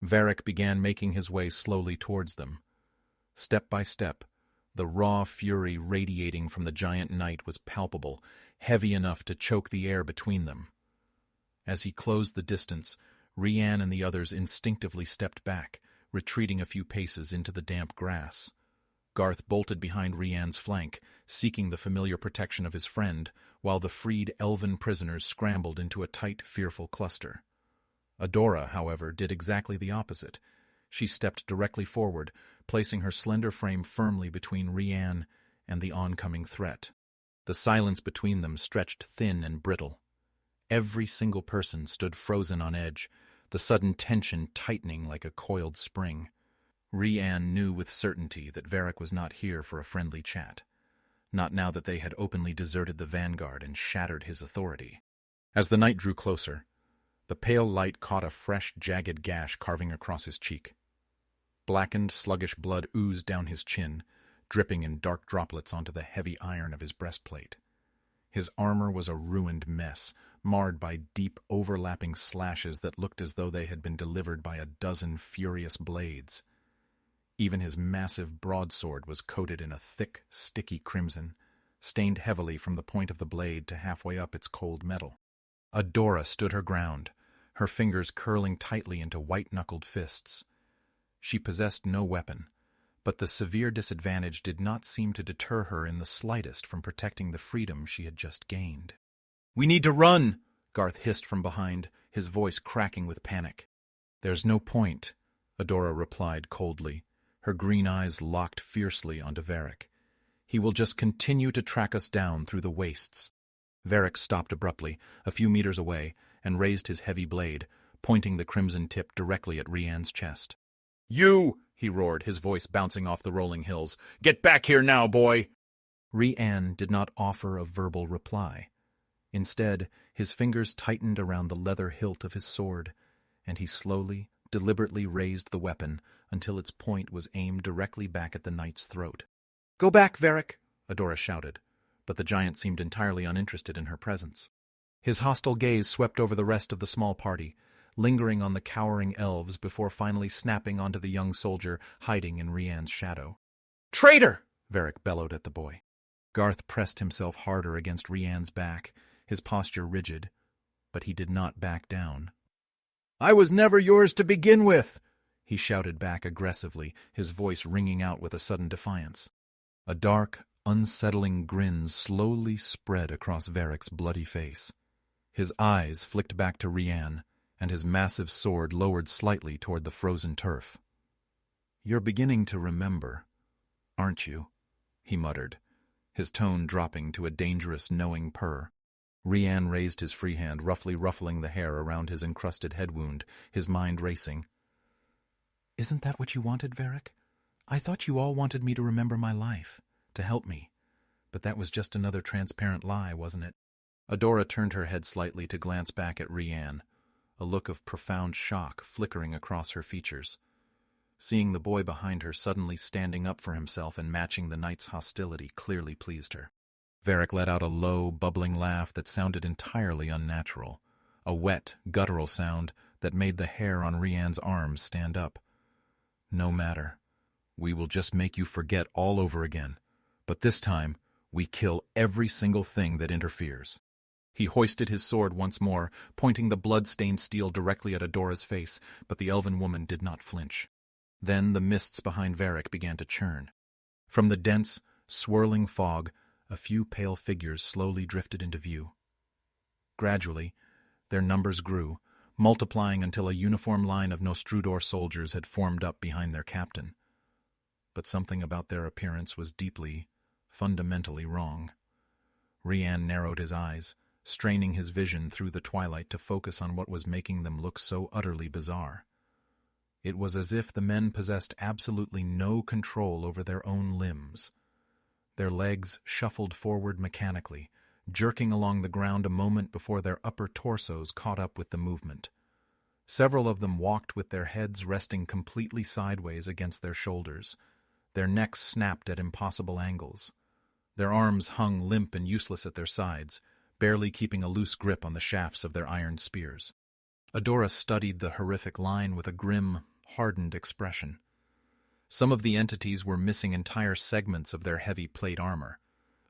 Varric began making his way slowly towards them. Step by step, the raw fury radiating from the giant knight was palpable, heavy enough to choke the air between them. As he closed the distance, Rian and the others instinctively stepped back, retreating a few paces into the damp grass. Garth bolted behind Rian's flank, seeking the familiar protection of his friend, while the freed elven prisoners scrambled into a tight, fearful cluster. Adora, however, did exactly the opposite. She stepped directly forward, placing her slender frame firmly between Rian and the oncoming threat. The silence between them stretched thin and brittle. Every single person stood frozen on edge, the sudden tension tightening like a coiled spring. Rian knew with certainty that Varric was not here for a friendly chat, not now that they had openly deserted the vanguard and shattered his authority. As the night drew closer, the pale light caught a fresh, jagged gash carving across his cheek. Blackened, sluggish blood oozed down his chin, dripping in dark droplets onto the heavy iron of his breastplate. His armor was a ruined mess, marred by deep, overlapping slashes that looked as though they had been delivered by a dozen furious blades. Even his massive broadsword was coated in a thick, sticky crimson, stained heavily from the point of the blade to halfway up its cold metal. Adora stood her ground, her fingers curling tightly into white-knuckled fists. She possessed no weapon, but the severe disadvantage did not seem to deter her in the slightest from protecting the freedom she had just gained. "We need to run!" Garth hissed from behind, his voice cracking with panic. "There's no point," Adora replied coldly, her green eyes locked fiercely onto Varric. "He will just continue to track us down through the wastes." Varric stopped abruptly, a few meters away, and raised his heavy blade, pointing the crimson tip directly at Rian's chest. "You!" he roared, his voice bouncing off the rolling hills. "Get back here now, boy!" Rian did not offer a verbal reply. Instead, his fingers tightened around the leather hilt of his sword, and he slowly, deliberately raised the weapon until its point was aimed directly back at the knight's throat. "Go back, Varric!" Adora shouted, but the giant seemed entirely uninterested in her presence. His hostile gaze swept over the rest of the small party, lingering on the cowering elves before finally snapping onto the young soldier hiding in Rian's shadow. "Traitor!" Varric bellowed at the boy. Garth pressed himself harder against Rian's back, his posture rigid, but he did not back down. "I was never yours to begin with!" he shouted back aggressively, his voice ringing out with a sudden defiance. A dark, unsettling grin slowly spread across Varric's bloody face. His eyes flicked back to Rian, and his massive sword lowered slightly toward the frozen turf. "You're beginning to remember, aren't you?" he muttered, his tone dropping to a dangerous, knowing purr. Rian raised his free hand, roughly ruffling the hair around his encrusted head wound, his mind racing. "Isn't that what you wanted, Varric? I thought you all wanted me to remember my life, to help me. But that was just another transparent lie, wasn't it?" Adora turned her head slightly to glance back at Rian, a look of profound shock flickering across her features. Seeing the boy behind her suddenly standing up for himself and matching the knight's hostility clearly pleased her. Varric let out a low, bubbling laugh that sounded entirely unnatural, a wet, guttural sound that made the hair on Rian's arms stand up. "No matter. We will just make you forget all over again, but this time we kill every single thing that interferes." He hoisted his sword once more, pointing the blood-stained steel directly at Adora's face, but the elven woman did not flinch. Then the mists behind Varric began to churn. From the dense, swirling fog, a few pale figures slowly drifted into view. Gradually, their numbers grew, multiplying until a uniform line of Nostrudor soldiers had formed up behind their captain. But something about their appearance was deeply, fundamentally wrong. Rian narrowed his eyes, straining his vision through the twilight to focus on what was making them look so utterly bizarre. It was as if the men possessed absolutely no control over their own limbs. Their legs shuffled forward mechanically, jerking along the ground a moment before their upper torsos caught up with the movement. Several of them walked with their heads resting completely sideways against their shoulders. Their necks snapped at impossible angles. Their arms hung limp and useless at their sides, barely keeping a loose grip on the shafts of their iron spears. Adora studied the horrific line with a grim, hardened expression. Some of the entities were missing entire segments of their heavy plate armor.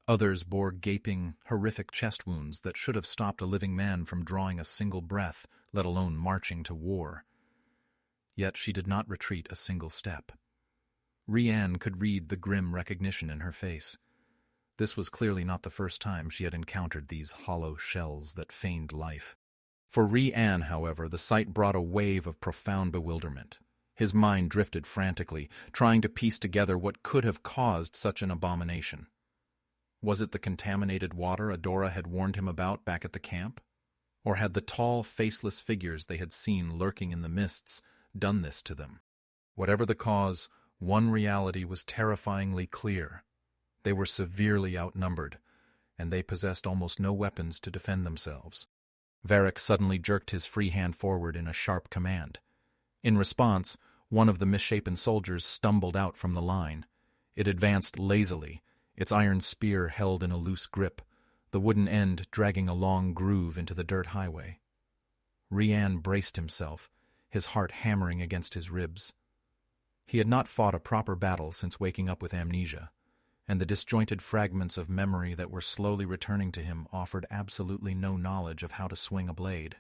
Others bore gaping, horrific chest wounds that should have stopped a living man from drawing a single breath, let alone marching to war. Yet she did not retreat a single step. Rian could read the grim recognition in her face. This was clearly not the first time she had encountered these hollow shells that feigned life. For Rian, however, the sight brought a wave of profound bewilderment. His mind drifted frantically, trying to piece together what could have caused such an abomination. Was it the contaminated water Adora had warned him about back at the camp? Or had the tall, faceless figures they had seen lurking in the mists done this to them? Whatever the cause, one reality was terrifyingly clear. They were severely outnumbered, and they possessed almost no weapons to defend themselves. Varric suddenly jerked his free hand forward in a sharp command. In response, one of the misshapen soldiers stumbled out from the line. It advanced lazily, its iron spear held in a loose grip, the wooden end dragging a long groove into the dirt highway. Rian braced himself, his heart hammering against his ribs. He had not fought a proper battle since waking up with amnesia, and the disjointed fragments of memory that were slowly returning to him offered absolutely no knowledge of how to swing a blade.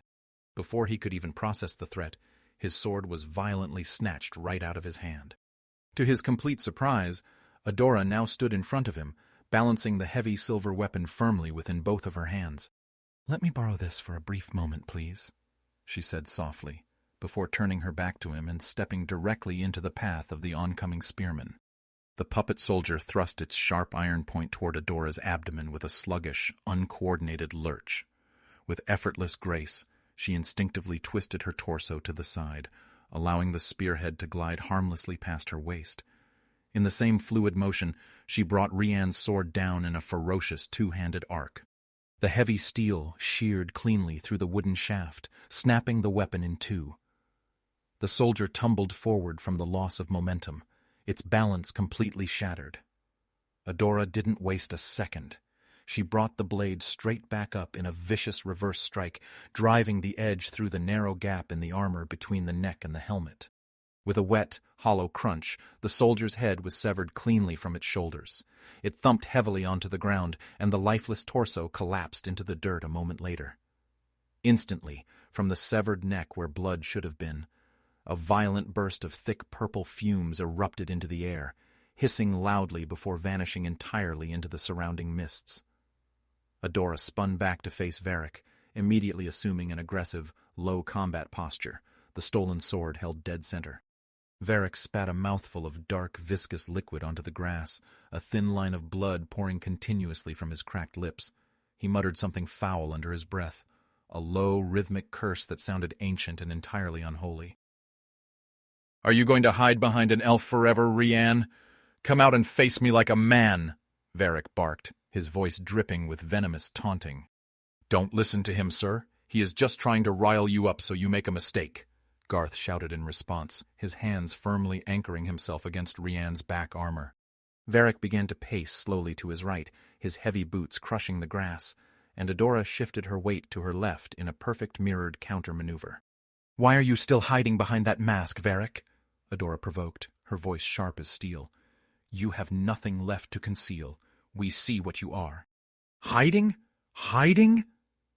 Before he could even process the threat, his sword was violently snatched right out of his hand. To his complete surprise, Adora now stood in front of him, balancing the heavy silver weapon firmly within both of her hands. "Let me borrow this for a brief moment, please," she said softly, before turning her back to him and stepping directly into the path of the oncoming spearman. The puppet soldier thrust its sharp iron point toward Adora's abdomen with a sluggish, uncoordinated lurch. With effortless grace, she instinctively twisted her torso to the side, allowing the spearhead to glide harmlessly past her waist. In the same fluid motion, she brought Rian's sword down in a ferocious two-handed arc. The heavy steel sheared cleanly through the wooden shaft, snapping the weapon in two. The soldier tumbled forward from the loss of momentum, its balance completely shattered. Adora didn't waste a second. She brought the blade straight back up in a vicious reverse strike, driving the edge through the narrow gap in the armor between the neck and the helmet. With a wet, hollow crunch, the soldier's head was severed cleanly from its shoulders. It thumped heavily onto the ground, and the lifeless torso collapsed into the dirt a moment later. Instantly, from the severed neck where blood should have been, a violent burst of thick purple fumes erupted into the air, hissing loudly before vanishing entirely into the surrounding mists. Adora spun back to face Varric, immediately assuming an aggressive, low combat posture, the stolen sword held dead center. Varric spat a mouthful of dark, viscous liquid onto the grass, a thin line of blood pouring continuously from his cracked lips. He muttered something foul under his breath, a low, rhythmic curse that sounded ancient and entirely unholy. "Are you going to hide behind an elf forever, Rian? Come out and face me like a man," Varric barked, his voice dripping with venomous taunting. "Don't listen to him, sir. He is just trying to rile you up so you make a mistake," Garth shouted in response, his hands firmly anchoring himself against Rian's back armor. Varric began to pace slowly to his right, his heavy boots crushing the grass, and Adora shifted her weight to her left in a perfect mirrored counter-maneuver. "Why are you still hiding behind that mask, Varric?" Adora provoked, her voice sharp as steel. "You have nothing left to conceal. We see what you are." "Hiding? Hiding?"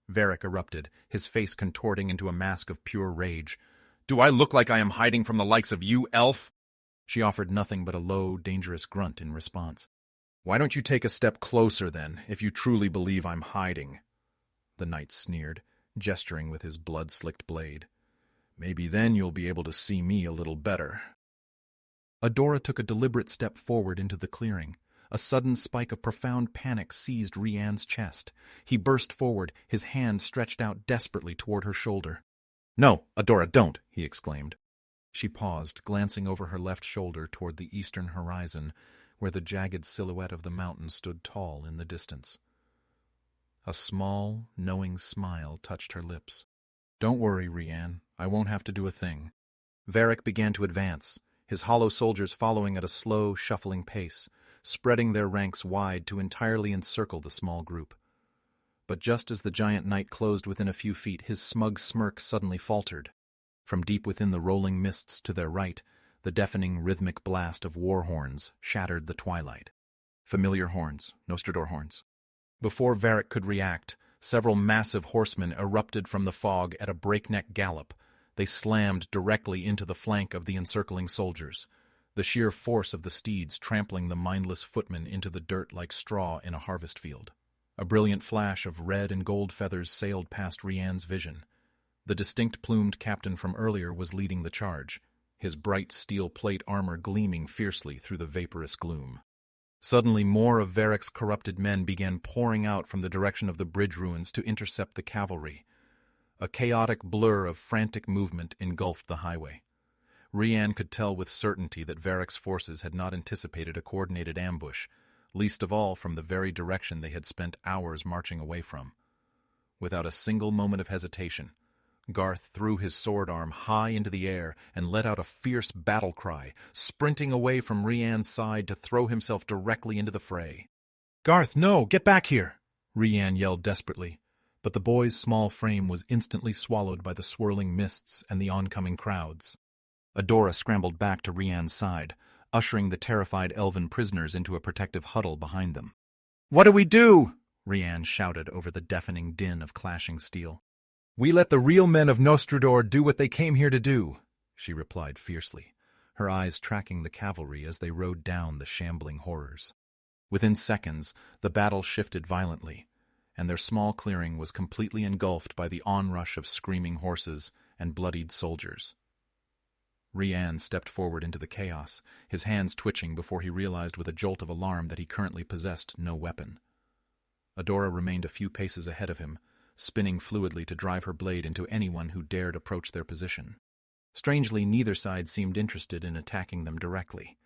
Varric erupted, his face contorting into a mask of pure rage. "Do I look like I am hiding from the likes of you, elf?" She offered nothing but a low, dangerous grunt in response. "Why don't you take a step closer, then, if you truly believe I'm hiding?" The knight sneered, gesturing with his blood-slicked blade. "Maybe then you'll be able to see me a little better." Adora took a deliberate step forward into the clearing. A sudden spike of profound panic seized Rian's chest. He burst forward, his hand stretched out desperately toward her shoulder. "No, Adora, don't!" he exclaimed. She paused, glancing over her left shoulder toward the eastern horizon, where the jagged silhouette of the mountain stood tall in the distance. A small, knowing smile touched her lips. "Don't worry, Rian. I won't have to do a thing." Varric began to advance, his hollow soldiers following at a slow, shuffling pace, spreading their ranks wide to entirely encircle the small group. But just as the giant knight closed within a few feet, his smug smirk suddenly faltered. From deep within the rolling mists to their right, the deafening rhythmic blast of war horns shattered the twilight. Familiar horns, Nostrador horns. Before Varric could react, several massive horsemen erupted from the fog at a breakneck gallop. They slammed directly into the flank of the encircling soldiers, the sheer force of the steeds trampling the mindless footmen into the dirt like straw in a harvest field. A brilliant flash of red and gold feathers sailed past Rian's vision. The distinct plumed captain from earlier was leading the charge, his bright steel plate armor gleaming fiercely through the vaporous gloom. Suddenly more of Varric's corrupted men began pouring out from the direction of the bridge ruins to intercept the cavalry. A chaotic blur of frantic movement engulfed the highway. Rian could tell with certainty that Varric's forces had not anticipated a coordinated ambush, least of all from the very direction they had spent hours marching away from. Without a single moment of hesitation, Garth threw his sword arm high into the air and let out a fierce battle cry, sprinting away from Rian's side to throw himself directly into the fray. "Garth, no! Get back here!" Rian yelled desperately, but the boy's small frame was instantly swallowed by the swirling mists and the oncoming crowds. Adora scrambled back to Rian's side, ushering the terrified elven prisoners into a protective huddle behind them. "What do we do?" Rian shouted over the deafening din of clashing steel. "We let the real men of Nostrador do what they came here to do," she replied fiercely, her eyes tracking the cavalry as they rode down the shambling horrors. Within seconds, the battle shifted violently, and their small clearing was completely engulfed by the onrush of screaming horses and bloodied soldiers. Rian stepped forward into the chaos, his hands twitching before he realized with a jolt of alarm that he currently possessed no weapon. Adora remained a few paces ahead of him, spinning fluidly to drive her blade into anyone who dared approach their position. Strangely, neither side seemed interested in attacking them directly.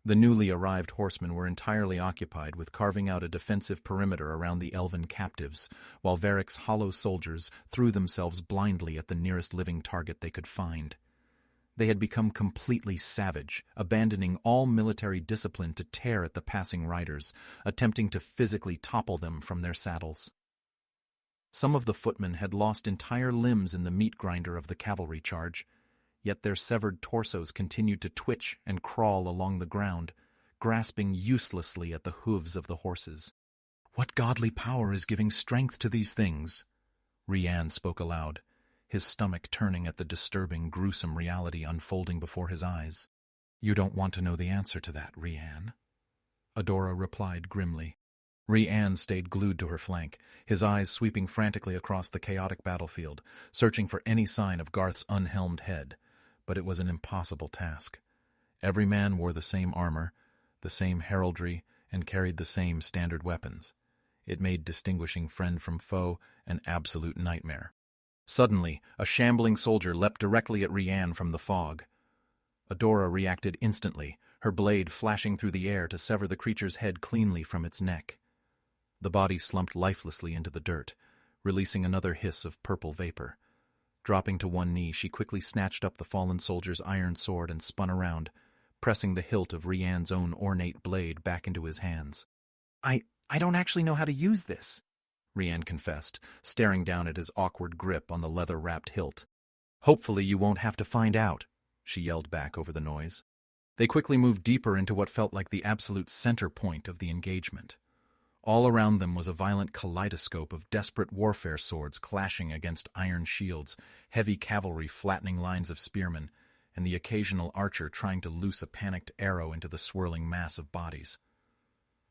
The newly arrived horsemen were entirely occupied with carving out a defensive perimeter around the elven captives, while Varric's hollow soldiers threw themselves blindly at the nearest living target they could find. They had become completely savage, abandoning all military discipline to tear at the passing riders, attempting to physically topple them from their saddles. Some of the footmen had lost entire limbs in the meat grinder of the cavalry charge, yet their severed torsos continued to twitch and crawl along the ground, grasping uselessly at the hooves of the horses. "What godly power is giving strength to these things?" Rian spoke aloud, his stomach turning at the disturbing, gruesome reality unfolding before his eyes. "You don't want to know the answer to that, Rian," Adora replied grimly. Rian stayed glued to her flank, his eyes sweeping frantically across the chaotic battlefield, searching for any sign of Garth's unhelmed head, but it was an impossible task. Every man wore the same armor, the same heraldry, and carried the same standard weapons. It made distinguishing friend from foe an absolute nightmare. Suddenly, a shambling soldier leapt directly at Rian from the fog. Adora reacted instantly, her blade flashing through the air to sever the creature's head cleanly from its neck. The body slumped lifelessly into the dirt, releasing another hiss of purple vapor. Dropping to one knee, she quickly snatched up the fallen soldier's iron sword and spun around, pressing the hilt of Rian's own ornate blade back into his hands. I don't actually know how to use this," Rian confessed, staring down at his awkward grip on the leather-wrapped hilt. "Hopefully you won't have to find out," she yelled back over the noise. They quickly moved deeper into what felt like the absolute center point of the engagement. All around them was a violent kaleidoscope of desperate warfare swords clashing against iron shields, heavy cavalry flattening lines of spearmen, and the occasional archer trying to loose a panicked arrow into the swirling mass of bodies.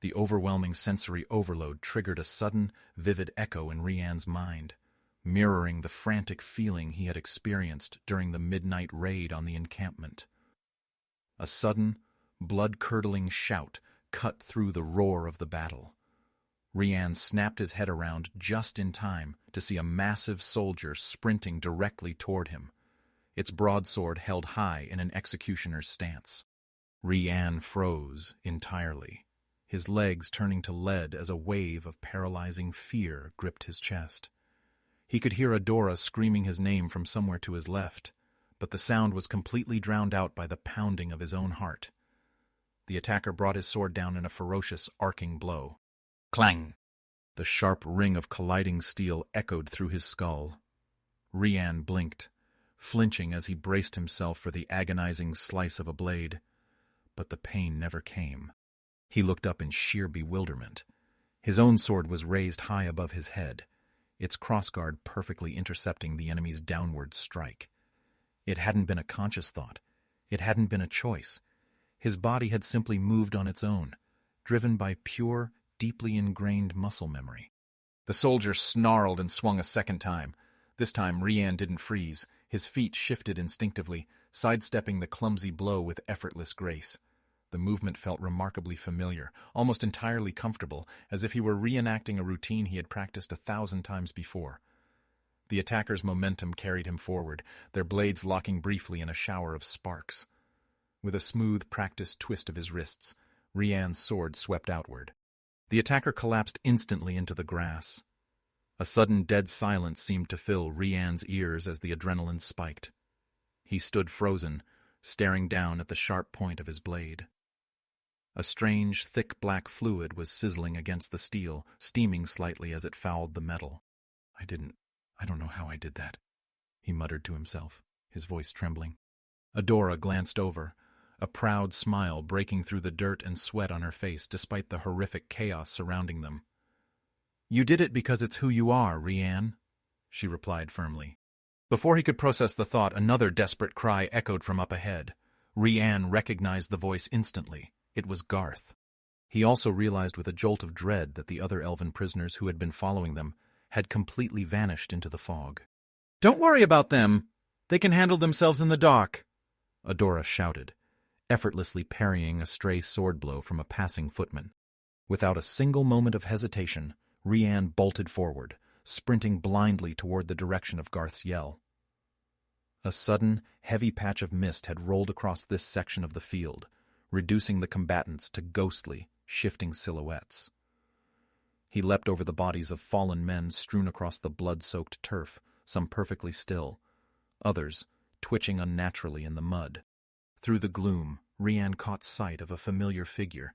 The overwhelming sensory overload triggered a sudden, vivid echo in Rian's mind, mirroring the frantic feeling he had experienced during the midnight raid on the encampment. A sudden, blood-curdling shout cut through the roar of the battle. Rian snapped his head around just in time to see a massive soldier sprinting directly toward him, its broadsword held high in an executioner's stance. Rian froze entirely, his legs turning to lead as a wave of paralyzing fear gripped his chest. He could hear Adora screaming his name from somewhere to his left, but the sound was completely drowned out by the pounding of his own heart. The attacker brought his sword down in a ferocious, arcing blow. Clang! The sharp ring of colliding steel echoed through his skull. Rian blinked, flinching as he braced himself for the agonizing slice of a blade. But the pain never came. He looked up in sheer bewilderment. His own sword was raised high above his head, its crossguard perfectly intercepting the enemy's downward strike. It hadn't been a conscious thought. It hadn't been a choice. His body had simply moved on its own, driven by pure, deeply ingrained muscle memory. The soldier snarled and swung a second time. This time Rian didn't freeze. His feet shifted instinctively, sidestepping the clumsy blow with effortless grace. The movement felt remarkably familiar, almost entirely comfortable, as if he were reenacting a routine he had practiced 1,000 times before. The attacker's momentum carried him forward, their blades locking briefly in a shower of sparks. With a smooth, practiced twist of his wrists, Rian's sword swept outward. The attacker collapsed instantly into the grass. A sudden dead silence seemed to fill Rian's ears as the adrenaline spiked. He stood frozen, staring down at the sharp point of his blade. A strange, thick black fluid was sizzling against the steel, steaming slightly as it fouled the metal. I don't know how I did that," he muttered to himself, his voice trembling. Adora glanced over, a proud smile breaking through the dirt and sweat on her face despite the horrific chaos surrounding them. "You did it because it's who you are, Rian," she replied firmly. Before he could process the thought, another desperate cry echoed from up ahead. Rian recognized the voice instantly. It was Garth. He also realized with a jolt of dread that the other elven prisoners who had been following them had completely vanished into the fog. "Don't worry about them. They can handle themselves in the dark," Adora shouted, effortlessly parrying a stray sword blow from a passing footman. Without a single moment of hesitation, Rian bolted forward, sprinting blindly toward the direction of Garth's yell. A sudden, heavy patch of mist had rolled across this section of the field, reducing the combatants to ghostly, shifting silhouettes. He leapt over the bodies of fallen men strewn across the blood-soaked turf, some perfectly still, others twitching unnaturally in the mud. Through the gloom, Rian caught sight of a familiar figure.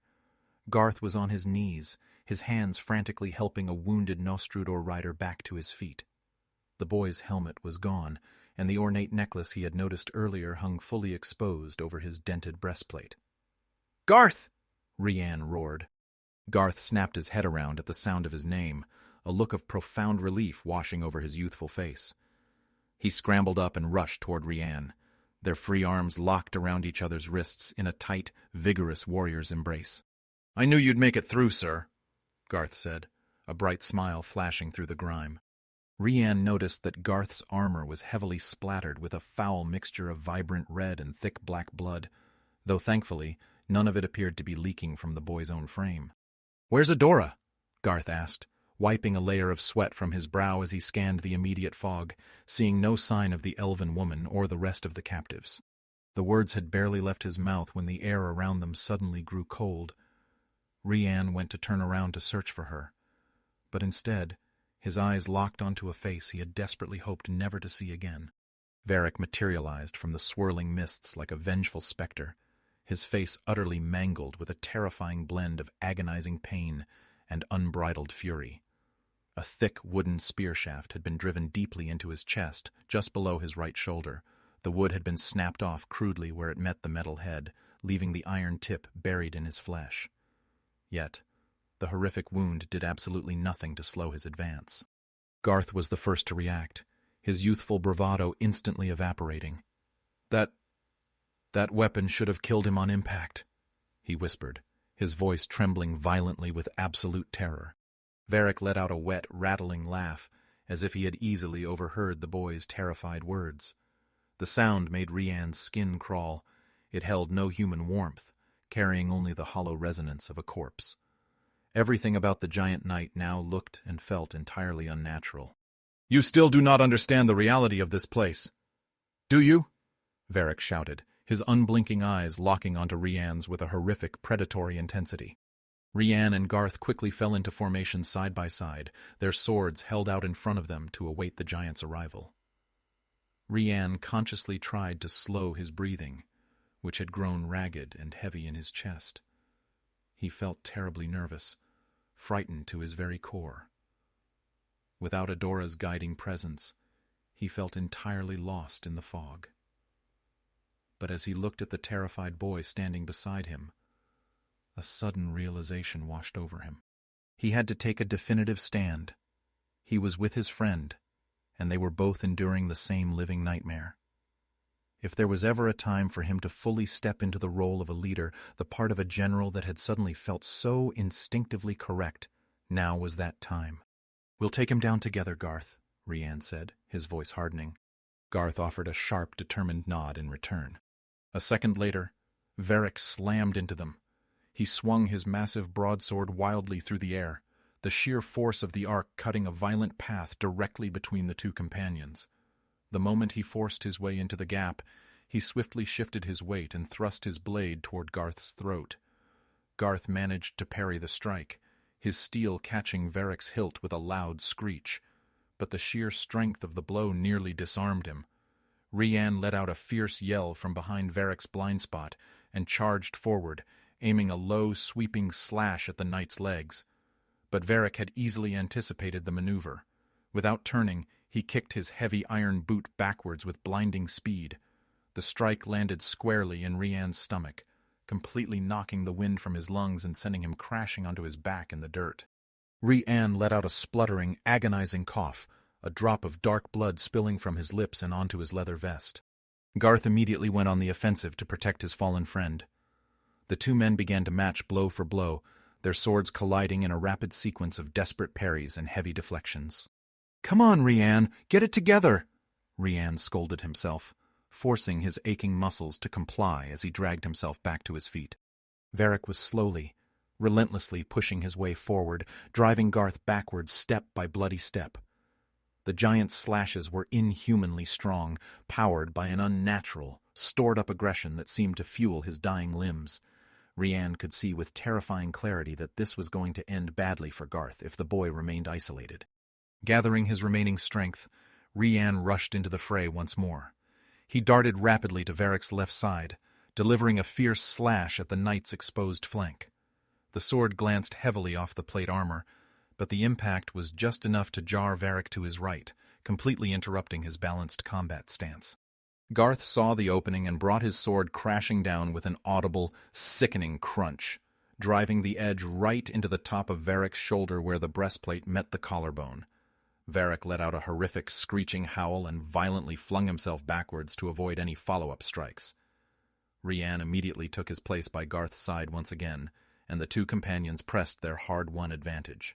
Garth was on his knees, his hands frantically helping a wounded Nostrudor rider back to his feet. The boy's helmet was gone, and the ornate necklace he had noticed earlier hung fully exposed over his dented breastplate. "Garth!" Rian roared. Garth snapped his head around at the sound of his name, a look of profound relief washing over his youthful face. He scrambled up and rushed toward Rian, their free arms locked around each other's wrists in a tight, vigorous warrior's embrace. "I knew you'd make it through, sir," Garth said, a bright smile flashing through the grime. Rian noticed that Garth's armor was heavily splattered with a foul mixture of vibrant red and thick black blood, though thankfully none of it appeared to be leaking from the boy's own frame. "Where's Adora?" Garth asked, wiping a layer of sweat from his brow as he scanned the immediate fog, seeing no sign of the elven woman or the rest of the captives. The words had barely left his mouth when the air around them suddenly grew cold. Rian went to turn around to search for her, but instead, his eyes locked onto a face he had desperately hoped never to see again. Varric materialized from the swirling mists like a vengeful specter, his face utterly mangled with a terrifying blend of agonizing pain and unbridled fury. A thick wooden spear shaft had been driven deeply into his chest, just below his right shoulder. The wood had been snapped off crudely where it met the metal head, leaving the iron tip buried in his flesh. Yet, the horrific wound did absolutely nothing to slow his advance. Garth was the first to react, his youthful bravado instantly evaporating. That weapon should have killed him on impact," he whispered, his voice trembling violently with absolute terror. Varric let out a wet, rattling laugh, as if he had easily overheard the boy's terrified words. The sound made Rian's skin crawl. It held no human warmth, carrying only the hollow resonance of a corpse. Everything about the giant knight now looked and felt entirely unnatural. "You still do not understand the reality of this place, do you?" Varric shouted, his unblinking eyes locking onto Rian's with a horrific, predatory intensity. Rian and Garth quickly fell into formation side by side, their swords held out in front of them to await the giant's arrival. Rian consciously tried to slow his breathing, which had grown ragged and heavy in his chest. He felt terribly nervous, frightened to his very core. Without Adora's guiding presence, He felt entirely lost in the fog. But as he looked at the terrified boy standing beside him, a sudden realization washed over him. He had to take a definitive stand. He was with his friend, and they were both enduring the same living nightmare. If there was ever a time for him to fully step into the role of a leader, the part of a general that had suddenly felt so instinctively correct, now was that time. "We'll take him down together, Garth," Rian said, his voice hardening. Garth offered a sharp, determined nod in return. A second later, Varric slammed into them. He swung his massive broadsword wildly through the air, the sheer force of the arc cutting a violent path directly between the two companions. The moment he forced his way into the gap, he swiftly shifted his weight and thrust his blade toward Garth's throat. Garth managed to parry the strike, his steel catching Varric's hilt with a loud screech, but the sheer strength of the blow nearly disarmed him. Rian let out a fierce yell from behind Varric's blind spot and charged forward, aiming a low, sweeping slash at the knight's legs. But Varric had easily anticipated the maneuver. Without turning, he kicked his heavy iron boot backwards with blinding speed. The strike landed squarely in Rian's stomach, completely knocking the wind from his lungs and sending him crashing onto his back in the dirt. Rian let out a spluttering, agonizing cough, a drop of dark blood spilling from his lips and onto his leather vest. Garth immediately went on the offensive to protect his fallen friend. The two men began to match blow for blow, their swords colliding in a rapid sequence of desperate parries and heavy deflections. "Come on, Rian, get it together!" Rian scolded himself, forcing his aching muscles to comply as he dragged himself back to his feet. Varric was slowly, relentlessly pushing his way forward, driving Garth backwards step by bloody step. The giant's slashes were inhumanly strong, powered by an unnatural, stored-up aggression that seemed to fuel his dying limbs. Rian could see with terrifying clarity that this was going to end badly for Garth if the boy remained isolated. Gathering his remaining strength, Rian rushed into the fray once more. He darted rapidly to Varric's left side, delivering a fierce slash at the knight's exposed flank. The sword glanced heavily off the plate armor, but the impact was just enough to jar Varric to his right, completely interrupting his balanced combat stance. Garth saw the opening and brought his sword crashing down with an audible, sickening crunch, driving the edge right into the top of Varric's shoulder where the breastplate met the collarbone. Varric let out a horrific, screeching howl and violently flung himself backwards to avoid any follow-up strikes. Rian immediately took his place by Garth's side once again, and the two companions pressed their hard-won advantage.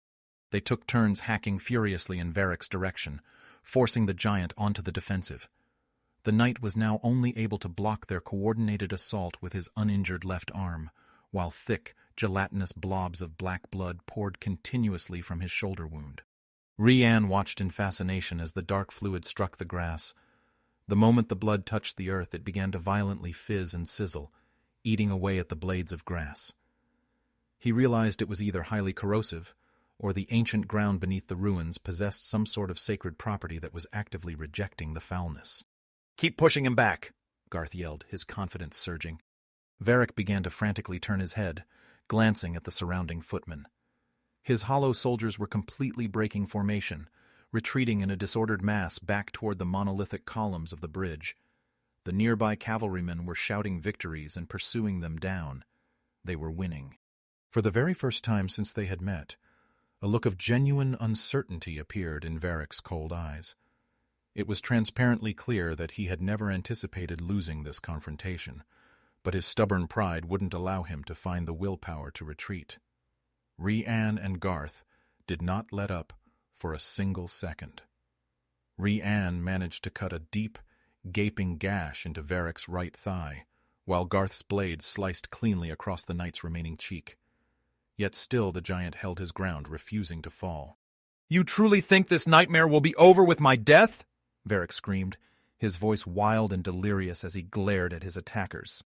They took turns hacking furiously in Varric's direction, forcing the giant onto the defensive. The knight was now only able to block their coordinated assault with his uninjured left arm, while thick, gelatinous blobs of black blood poured continuously from his shoulder wound. Rian watched in fascination as the dark fluid struck the grass. The moment the blood touched the earth, it began to violently fizz and sizzle, eating away at the blades of grass. He realized it was either highly corrosive, or the ancient ground beneath the ruins possessed some sort of sacred property that was actively rejecting the foulness. "Keep pushing him back," Garth yelled, his confidence surging. Varric began to frantically turn his head, glancing at the surrounding footmen. His hollow soldiers were completely breaking formation, retreating in a disordered mass back toward the monolithic columns of the bridge. The nearby cavalrymen were shouting victories and pursuing them down. They were winning. For the very first time since they had met, a look of genuine uncertainty appeared in Varric's cold eyes. It was transparently clear that he had never anticipated losing this confrontation, but his stubborn pride wouldn't allow him to find the willpower to retreat. Rian and Garth did not let up for a single second. Rian managed to cut a deep, gaping gash into Varric's right thigh, while Garth's blade sliced cleanly across the knight's remaining cheek. Yet still the giant held his ground, refusing to fall. "You truly think this nightmare will be over with my death?" Varric screamed, his voice wild and delirious as he glared at his attackers.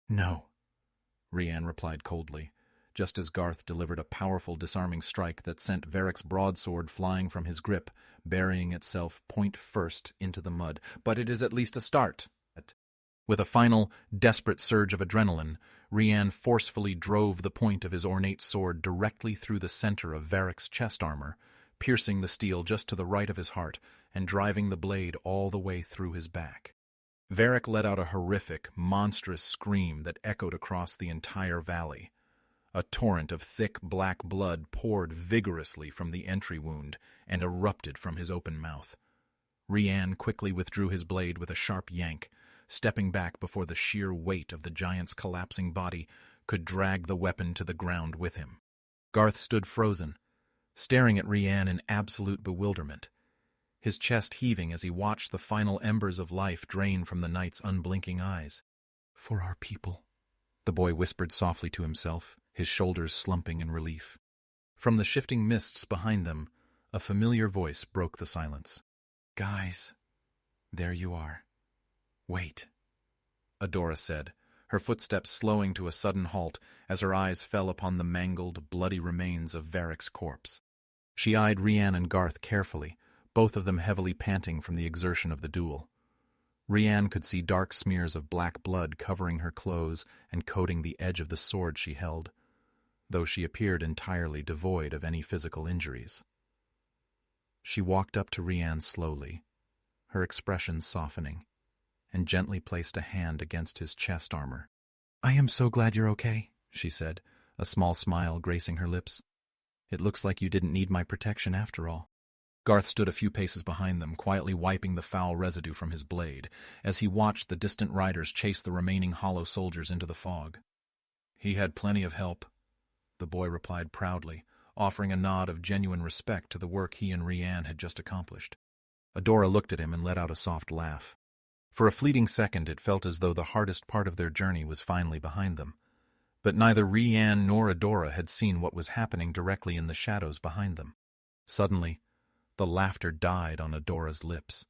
"No," Rian replied coldly, just as Garth delivered a powerful disarming strike that sent Varric's broadsword flying from his grip, burying itself point first into the mud. "But it is at least a start." With a final, desperate surge of adrenaline, Rian forcefully drove the point of his ornate sword directly through the center of Varric's chest armor, piercing the steel just to the right of his heart and driving the blade all the way through his back. Varric let out a horrific, monstrous scream that echoed across the entire valley. A torrent of thick black blood poured vigorously from the entry wound and erupted from his open mouth. Rian quickly withdrew his blade with a sharp yank, stepping back before the sheer weight of the giant's collapsing body could drag the weapon to the ground with him. Garth stood frozen, staring at Rian in absolute bewilderment, his chest heaving as he watched the final embers of life drain from the knight's unblinking eyes. "For our people," the boy whispered softly to himself, his shoulders slumping in relief. From the shifting mists behind them, a familiar voice broke the silence. "Guys, there you are. Wait," Adora said, her footsteps slowing to a sudden halt as her eyes fell upon the mangled, bloody remains of Varric's corpse. She eyed Rian and Garth carefully, both of them heavily panting from the exertion of the duel. Rian could see dark smears of black blood covering her clothes and coating the edge of the sword she held, though she appeared entirely devoid of any physical injuries. She walked up to Rian slowly, her expression softening, and gently placed a hand against his chest armor. "I am so glad you're okay," she said, a small smile gracing her lips. "It looks like you didn't need my protection after all." Garth stood a few paces behind them, quietly wiping the foul residue from his blade, as he watched the distant riders chase the remaining hollow soldiers into the fog. "He had plenty of help," the boy replied proudly, offering a nod of genuine respect to the work he and Rian had just accomplished. Adora looked at him and let out a soft laugh. For a fleeting second it felt as though the hardest part of their journey was finally behind them. But neither Rian nor Adora had seen what was happening directly in the shadows behind them. Suddenly, the laughter died on Adora's lips.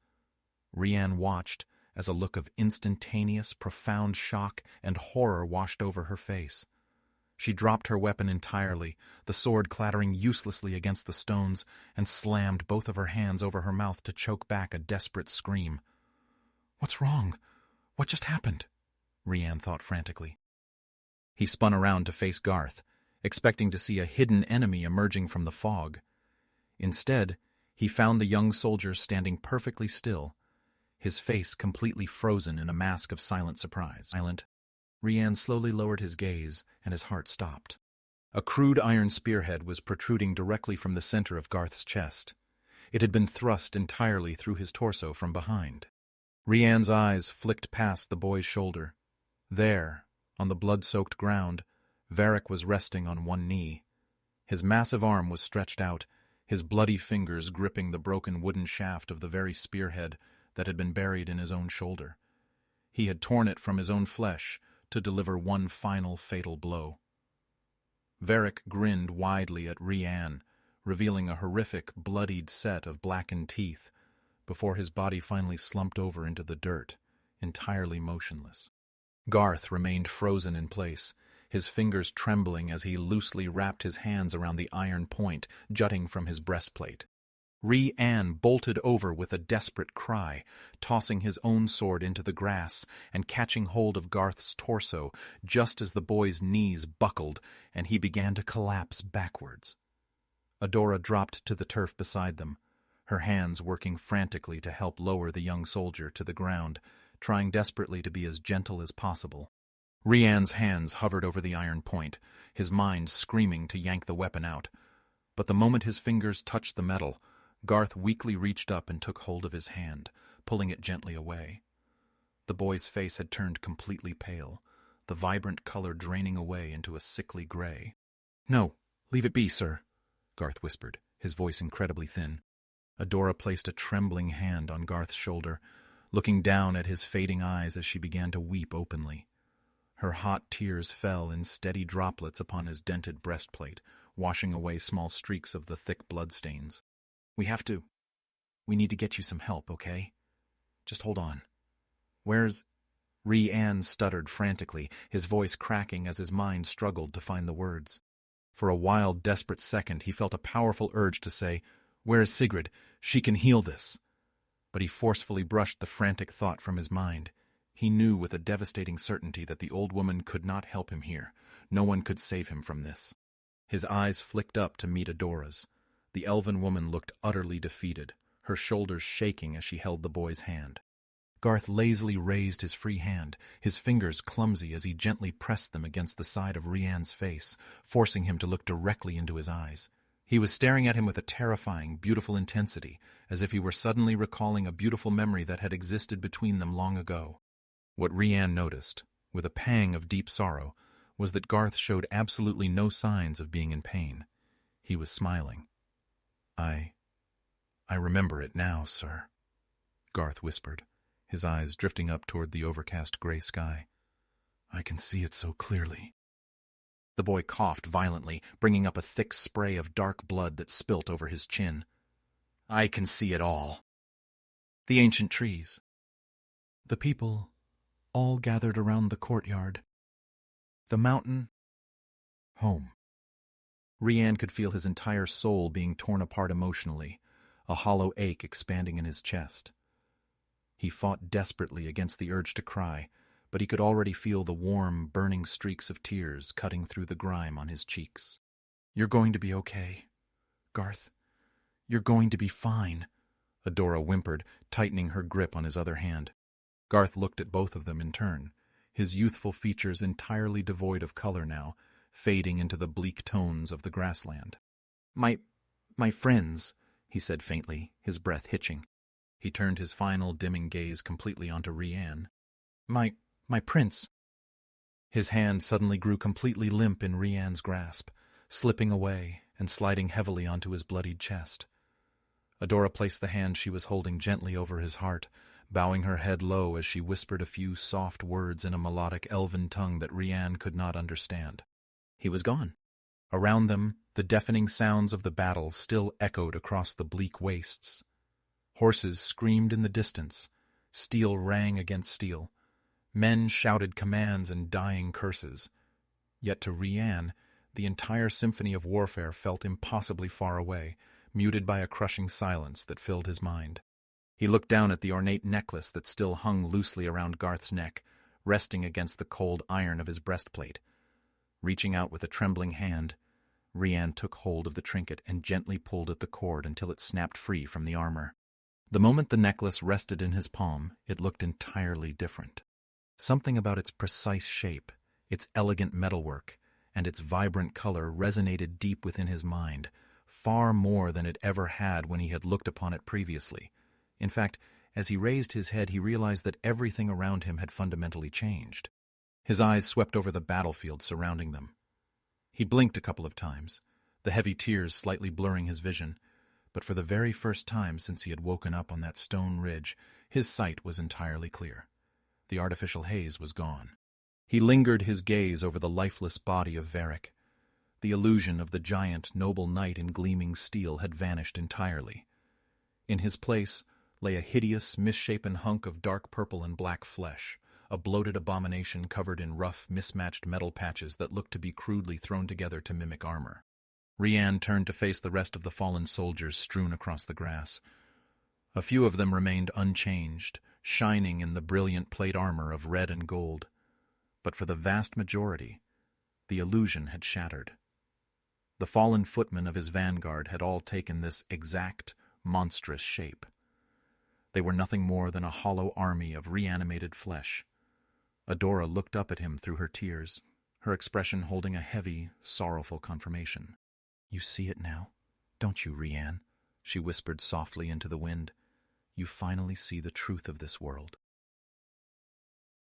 Rian watched as a look of instantaneous, profound shock and horror washed over her face. She dropped her weapon entirely, the sword clattering uselessly against the stones, and slammed both of her hands over her mouth to choke back a desperate scream. "What's wrong? What just happened?" Rian thought frantically. He spun around to face Garth, expecting to see a hidden enemy emerging from the fog. Instead, he found the young soldier standing perfectly still, his face completely frozen in a mask of silent surprise. Rian slowly lowered his gaze, and his heart stopped. A crude iron spearhead was protruding directly from the center of Garth's chest. It had been thrust entirely through his torso from behind. Rian's eyes flicked past the boy's shoulder. There, on the blood-soaked ground, Varric was resting on one knee. His massive arm was stretched out, his bloody fingers gripping the broken wooden shaft of the very spearhead that had been buried in his own shoulder. He had torn it from his own flesh to deliver one final fatal blow. Varric grinned widely at Rian, revealing a horrific, bloodied set of blackened teeth, before his body finally slumped over into the dirt, entirely motionless. Garth remained frozen in place, his fingers trembling as he loosely wrapped his hands around the iron point jutting from his breastplate. Rian bolted over with a desperate cry, tossing his own sword into the grass and catching hold of Garth's torso just as the boy's knees buckled and he began to collapse backwards. Adora dropped to the turf beside them, her hands working frantically to help lower the young soldier to the ground, trying desperately to be as gentle as possible. Rian's hands hovered over the iron point, his mind screaming to yank the weapon out. But the moment his fingers touched the metal, Garth weakly reached up and took hold of his hand, pulling it gently away. The boy's face had turned completely pale, the vibrant color draining away into a sickly gray. "No, leave it be, sir," Garth whispered, his voice incredibly thin. Adora placed a trembling hand on Garth's shoulder, looking down at his fading eyes as she began to weep openly. Her hot tears fell in steady droplets upon his dented breastplate, washing away small streaks of the thick bloodstains. We need to get you some help, okay? Just hold on. Where's—" Rian stuttered frantically, his voice cracking as his mind struggled to find the words. For a wild, desperate second, he felt a powerful urge to say, "Where is Sigrid? She can heal this." But he forcefully brushed the frantic thought from his mind. He knew with a devastating certainty that the old woman could not help him here. No one could save him from this. His eyes flicked up to meet Adora's. The elven woman looked utterly defeated, her shoulders shaking as she held the boy's hand. Garth lazily raised his free hand, his fingers clumsy as he gently pressed them against the side of Rian's face, forcing him to look directly into his eyes. He was staring at him with a terrifying, beautiful intensity, as if he were suddenly recalling a beautiful memory that had existed between them long ago. What Rian noticed, with a pang of deep sorrow, was that Garth showed absolutely no signs of being in pain. He was smiling. I remember it now, sir," Garth whispered, his eyes drifting up toward the overcast gray sky. "I can see it so clearly." The boy coughed violently, bringing up a thick spray of dark blood that spilt over his chin. "I can see it all." The ancient trees. The people, all gathered around the courtyard. The mountain. Home. Rian could feel his entire soul being torn apart emotionally, a hollow ache expanding in his chest. He fought desperately against the urge to cry, but he could already feel the warm, burning streaks of tears cutting through the grime on his cheeks. "You're going to be okay, Garth. You're going to be fine," Adora whimpered, tightening her grip on his other hand. Garth looked at both of them in turn, his youthful features entirely devoid of color now, fading into the bleak tones of the grassland. My friends," he said faintly, his breath hitching. He turned his final, dimming gaze completely onto Rian. My prince." His hand suddenly grew completely limp in Rian's grasp, slipping away and sliding heavily onto his bloodied chest. Adora placed the hand she was holding gently over his heart, bowing her head low as she whispered a few soft words in a melodic elven tongue that Rian could not understand. He was gone. Around them, the deafening sounds of the battle still echoed across the bleak wastes. Horses screamed in the distance, steel rang against steel. Men shouted commands and dying curses. Yet to Rian, the entire symphony of warfare felt impossibly far away, muted by a crushing silence that filled his mind. He looked down at the ornate necklace that still hung loosely around Garth's neck, resting against the cold iron of his breastplate. Reaching out with a trembling hand, Rian took hold of the trinket and gently pulled at the cord until it snapped free from the armor. The moment the necklace rested in his palm, it looked entirely different. Something about its precise shape, its elegant metalwork, and its vibrant color resonated deep within his mind, far more than it ever had when he had looked upon it previously. In fact, as he raised his head, he realized that everything around him had fundamentally changed. His eyes swept over the battlefield surrounding them. He blinked a couple of times, the heavy tears slightly blurring his vision, but for the very first time since he had woken up on that stone ridge, his sight was entirely clear. The artificial haze was gone. He lingered his gaze over the lifeless body of Varric. The illusion of the giant, noble knight in gleaming steel had vanished entirely. In his place lay a hideous, misshapen hunk of dark purple and black flesh, a bloated abomination covered in rough, mismatched metal patches that looked to be crudely thrown together to mimic armor. Rian turned to face the rest of the fallen soldiers strewn across the grass. A few of them remained unchanged, shining in the brilliant plate armor of red and gold. But for the vast majority, the illusion had shattered. The fallen footmen of his vanguard had all taken this exact, monstrous shape. They were nothing more than a hollow army of reanimated flesh. Adora looked up at him through her tears, her expression holding a heavy, sorrowful confirmation. "You see it now, don't you, Rian?" she whispered softly into the wind. "You finally see the truth of this world."